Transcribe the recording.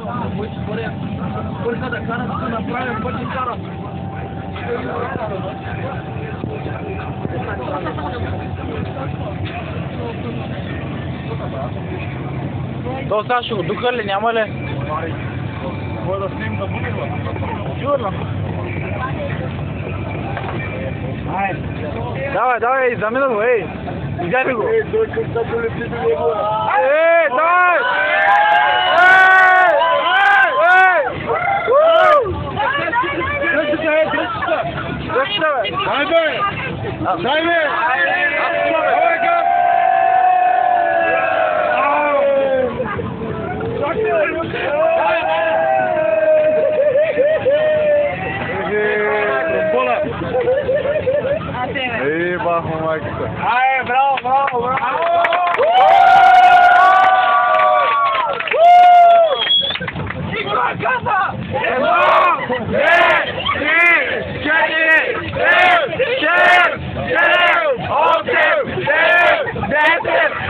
Только до караса направим по чекарам. То Сашу, духали, няма ли? Може да снимам да бъде, Сигурно. Давай, давай, замина го, ей! Изяви го! Ей, той как да полети до него. Ей, давай! Дай бе! Дай бе! Ой, как! Ей, бахо, майката! Ай, браво, браво, браво! That's it!